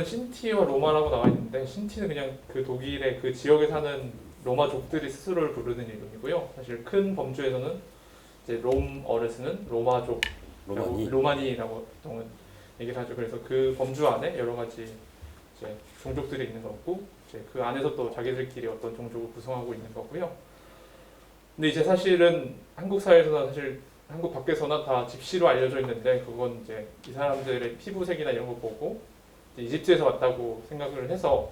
신티와 로마라고 나와 있는데 신티는 그냥 그 독일의 그 지역에 사는 로마족들이 스스로를 부르는 이름이고요. 사실 큰 범주에서는 이제 롬어를 쓰는 로마족, 로마니라고 보통 얘기를 하죠. 그래서 그 범주 안에 여러 가지 이제 종족들이 있는 거고, 이제 그 안에서 또 자기들끼리 어떤 종족을 구성하고 있는 거고요. 근데 이제 사실은 한국 사회에서나 사실 한국 밖에서나 다 집시로 알려져 있는데, 그건 이제 이 사람들의 피부색이나 이런 거 보고 이집트에서 왔다고 생각을 해서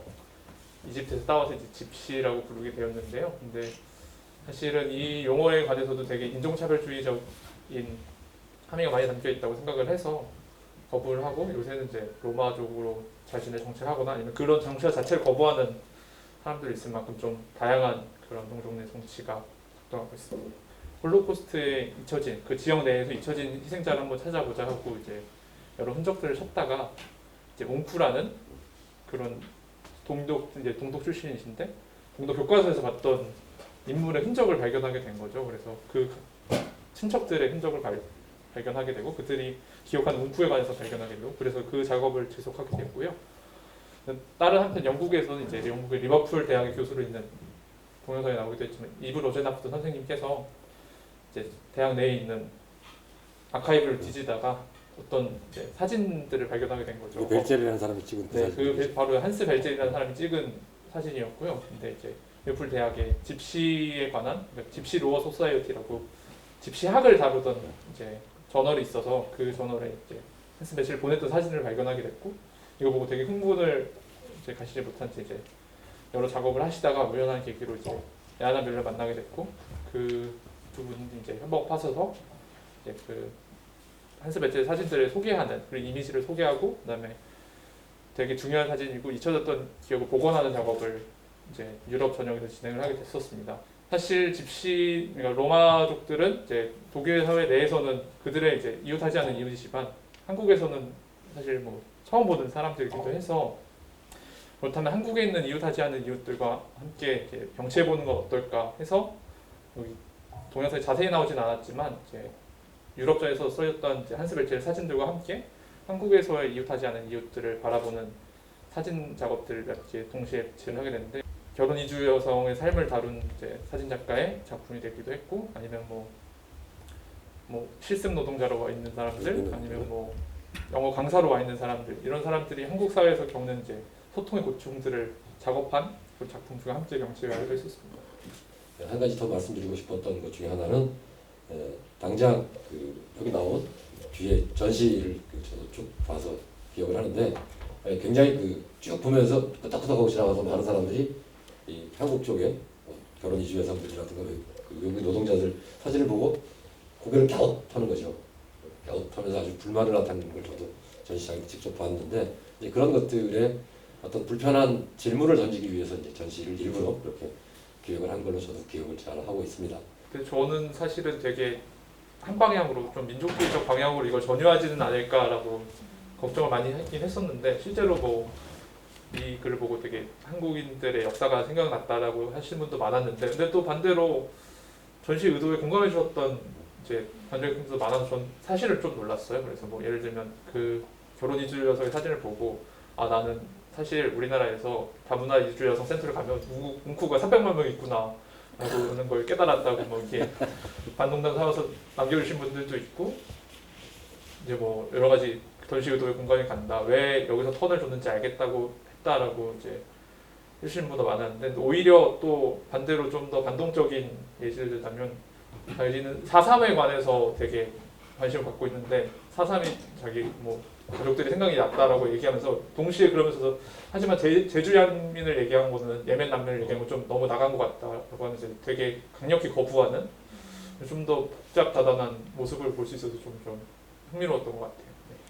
이집트에서 따와서 이제 집시라고 부르게 되었는데요. 근데 사실은 이 용어에 관해서도 되게 인종차별주의적인 함의가 많이 담겨 있다고 생각을 해서 거부를 하고, 요새는 이제 로마족으로 자신을 정체하거나 아니면 그런 정체 자체를 거부하는 사람들이 있을 만큼 좀 다양한 그런 종족 내 정치가 작동하고 있습니다. 홀로코스트에 잊혀진, 그 지역 내에서 잊혀진 희생자를 한번 찾아보자 하고 이제 여러 흔적들을 찾다가 이제 웅쿠라는 그런 동독 출신이신데 동독 교과서에서 봤던 인물의 흔적을 발견하게 된 거죠. 그래서 그 친척들의 흔적을 발견하게 되고, 그들이 기억하는 웅쿠에 관해서 발견하게 되고, 그래서 그 작업을 지속하게 되고요. 다른 한편 영국에서는 이제 영국의 리버풀 대학의 교수로 있는 동영상에 나오기도 했지만 이브 로제나프트 선생님께서 이제 대학 내에 있는 아카이브를 뒤지다가 어떤 이제 사진들을 발견하게 된 거죠. 벨젤이라는 사람이 찍은 그 사진. 바로 한스 벨젤이라는 사람이 찍은 사진이었고요. 근데 이제 리버풀 대학의 집시에 관한, 그러니까 집시 로어 소사이어티라고 집시학을 다루던 이제 저널이 있어서 그 저널에 이제 한스 벨젤을 보냈던 사진을 발견하게 됐고, 이거 보고 되게 흥분을 이제 가시지 못한 채 이제 여러 작업을 하시다가 우연한 계기로 이제 야나 밀러를 만나게 됐고, 그 두 분이 이제 한번 파서서 이제 그 한스 벨젤 사진들을 소개하는, 그리고 이미지를 소개하고, 그다음에 되게 중요한 사진이고 잊혀졌던 기억을 복원하는 작업을 이제 유럽 전역에서 진행을 하게 됐었습니다. 사실 집시, 그러니까 로마족들은 이제 독일 사회 내에서는 그들의 이제 이웃하지 않은 이웃이지만 한국에서는 사실 뭐 처음 보는 사람들이기도 해서, 그렇다면 한국에 있는 이웃하지 않은 이웃들과 함께 이렇게 병치해 보는 건 어떨까 해서, 여기 동영상에 자세히 나오진 않았지만 이제 유럽전에서 쓰였던 이제 한스 벨젤 사진들과 함께 한국에서의 이웃하지 않은 이웃들을 바라보는 사진 작업들을 몇 개 동시에 제작을 하게 됐는데, 결혼 이주 여성의 삶을 다룬 이제 사진 작가의 작품이 되기도 했고, 아니면 뭐 실습 노동자로 와 있는 사람들, 아니면 뭐 영어 강사로 와 있는 사람들, 이런 사람들이 한국 사회에서 겪는 이제 소통의 고충들을 작업한 그 작품 중에 함께 경치를 하기도 했었습니다. 한 가지 더 말씀드리고 싶었던 것 중에 하나는 당장 여기 나온 뒤에 전시를 저도 쭉 봐서 기억을 하는데, 굉장히 쭉 보면서 끄덕끄덕하고 지나가서 많은 사람들이 이 한국 쪽에 결혼 이주 여성들이라든가 외국 노동자들 사진을 보고 고개를 갸웃하는 거죠. 갸웃하면서 아주 불만을 나타내는 걸 저도 전시장에서 직접 봤는데, 이제 그런 것들에 어떤 불편한 질문을 던지기 위해서 이제 전시를 일부러 그렇게 기획을 한 걸로 저도 기억을 잘 하고 있습니다. 근데 저는 사실은 되게 한 방향으로 좀 민족주의적 방향으로 이걸 전유하지는 않을까라고 걱정을 많이 하긴 했었는데, 실제로 뭐 이 글을 보고 되게 한국인들의 역사가 생각났다라고 하시는 분도 많았는데, 근데 또 반대로 전시 의도에 공감해 주셨던 이제 관객분들도 많아서 전 사실을 좀 놀랐어요. 그래서 뭐 예를 들면 그 결혼 이주 여성의 사진을 보고, 아 나는 사실 우리나라에서 다문화 이주 여성 센터를 가면 웅쿠가 300만 명 있구나 라는 걸 깨달았다고 뭐 이렇게 반동단 사와서 남겨주신 분들도 있고, 이제 뭐 여러 가지 전시 의도에 공감이 간다, 왜 여기서 턴을 줬는지 알겠다고 했다라고 이제 해주시는 분도 많았는데, 오히려 또 반대로 좀 더 반동적인 예시를 들자면, 자기는 4.3에 관해서 되게 관심을 갖고 있는데 4.3이 자기 뭐 가족들이 생각이 났다라고 얘기하면서, 동시에 그러면서 하지만 제주양민을 얘기한 거는 예멘 난민을 얘기한 건 좀 너무 나간 것 같다라고 하면서 되게 강력히 거부하는, 좀 더 복잡다단한 모습을 볼 수 있어서 좀 흥미로웠던 것 같아요.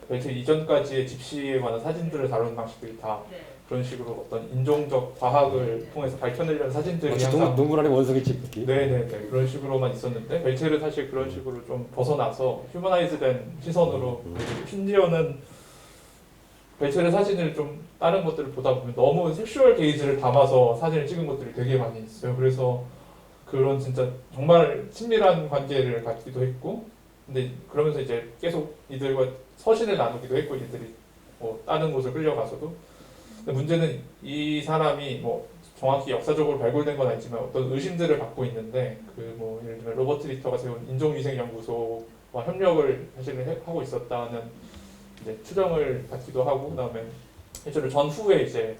벨젤 이전까지의 집시에 관한 사진들을 다루는 방식들이 다 그런 식으로 어떤 인종적 과학을 통해서 밝혀내려는 사진들이 항상 동물 안에 원숭이 찍기. 네네네, 그런 식으로만 있었는데, 벨젤은 사실 그런 식으로 좀 벗어나서 휴머나이즈된 시선으로, 심지어는 벨젤의 사진을 좀 다른 것들을 보다 보면 너무 섹슈얼 게이지를 담아서 사진을 찍은 것들이 되게 많이 있어요. 그래서 그런 진짜 정말 친밀한 관계를 갖기도 했고, 근데 그러면서 이제 계속 이들과 서신을 나누기도 했고, 이들이 뭐 다른 곳을 끌려가서도, 근데 문제는 이 사람이 뭐 정확히 역사적으로 발굴된 건 아니지만 어떤 의심들을 받고 있는데 그 뭐 예를 들면 로버트 리터가 세운 인종위생연구소와 협력을 사실은 하고 있었다는 이제 추정을 받기도 하고 그다음에 실제로 전후에 이제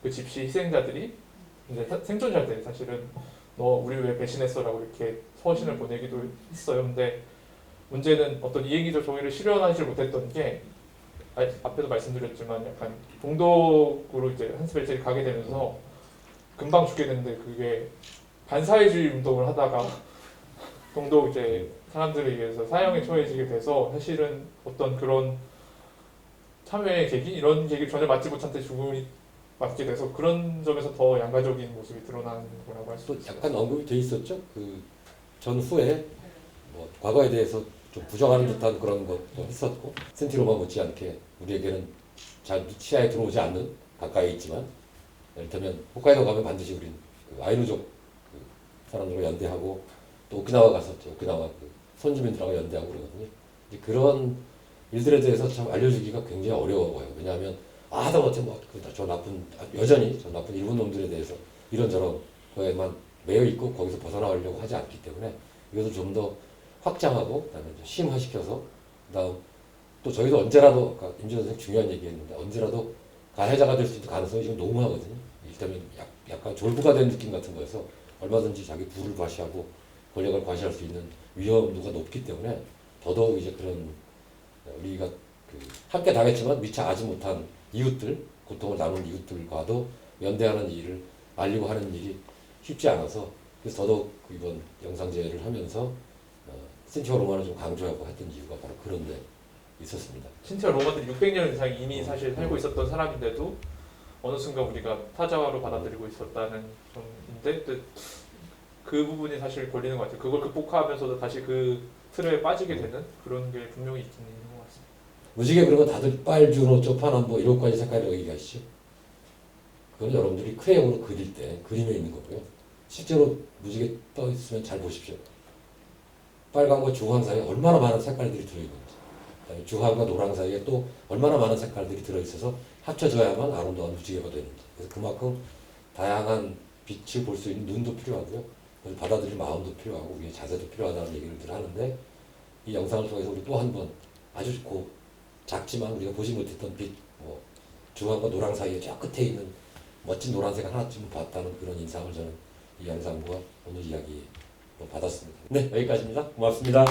그 집시 희생자들이 이제 생존자들 사실은 너 우리 왜 배신했어라고 이렇게 서신을 보내기도 했어요. 근데 문제는 어떤 이해기적 정의를 실현하지 못했던 게 앞에도 말씀드렸지만 약간 동독으로 이제 한스벨젤이 가게 되면서 금방 죽게 되는데 그게 반사회주의 운동을 하다가 동독 이제 사람들에 의해서 사형에 처해지게 돼서 사실은 어떤 그런 참여의 계기 이런 계기를 전혀 맞지 못한 채 죽음이 맞게 돼서 그런 점에서 더 양가적인 모습이 드러나는 거라고 할 수 또 있어요. 약간 언급이 돼 있었죠. 그 전후에 뭐 과거에 대해서 좀 부정하는 듯한 그런 것도 했었고 센티로마 못지않게 우리에게는 잘 시야에 들어오지 않는 가까이 있지만 이를테면 홋카이도 가면 반드시 우린 그 아이누족 그 사람들과 연대하고 또 오키나와 갔었죠. 오키나와 그 선주민들하고 연대하고 그러거든요. 이제 그런 일들에 대해서 참 알려주기가 굉장히 어려워요. 왜냐하면 하다못해 뭐저 나쁜 여전히 저 나쁜 일본 놈들에 대해서 이런저런 거에만 매여 있고 거기서 벗어나려고 하지 않기 때문에 이것을 좀 더 확장하고 그다음에 심화시켜서 그다음 또 저희도 언제라도 아까 임지원 선생 중요한 얘기했는데 언제라도 가해자가 될 수 있는 가능성이 지금 너무하거든요. 일단은 약간 졸부가 된 느낌 같은 거여서 얼마든지 자기 부를 과시하고 권력을 과시할 수 있는 위험도가 높기 때문에 더더욱 이제 그런 우리가 그 함께 당했지만 미처 아지 못한 이웃들, 고통을 나눈 이웃들과도 연대하는 일을 알리고 하는 일이 쉽지 않아서 그래서 더더욱 이번 영상제를 하면서 센티오 로마를 좀 강조하고 했던 이유가 바로 그런 데 있었습니다. 신티아 로마들이 600년 이상 이미 사실 살고 있었던 사람인데도 어느 순간 우리가 타자화로 받아들이고 있었다는 점인데 그 부분이 사실 걸리는 것 같아요. 그걸 극복하면서도 다시 그 틀에 빠지게 되는 그런 게 분명히 있긴 있는 것 같습니다. 무지개 그러면 다들 빨주노 쪼파남 뭐 이런 가지 색깔이라고 얘기하시죠. 그건 여러분들이 크레용으로 그릴 때 그림에 있는 거고요. 실제로 무지개 떠 있으면 잘 보십시오. 빨강과 주황 사이에 얼마나 많은 색깔들이 들어있는지, 주황과 노랑 사이에 또 얼마나 많은 색깔들이 들어있어서 합쳐져야만 아름다운 무지개가 되는지. 그래서 그만큼 다양한 빛을 볼 수 있는 눈도 필요하고요. 받아들일 마음도 필요하고 우리의 자세도 필요하다는 얘기를 늘 하는데 이 영상을 통해서 우리 또 한 번 아주 작지만 우리가 보지 못했던 빛, 뭐 주황과 노랑 사이에 저 끝에 있는 멋진 노란색 하나쯤 봤다는 그런 인상을 저는 이 영상과 오늘 이야기로 받았습니다. 네, 여기까지입니다. 고맙습니다.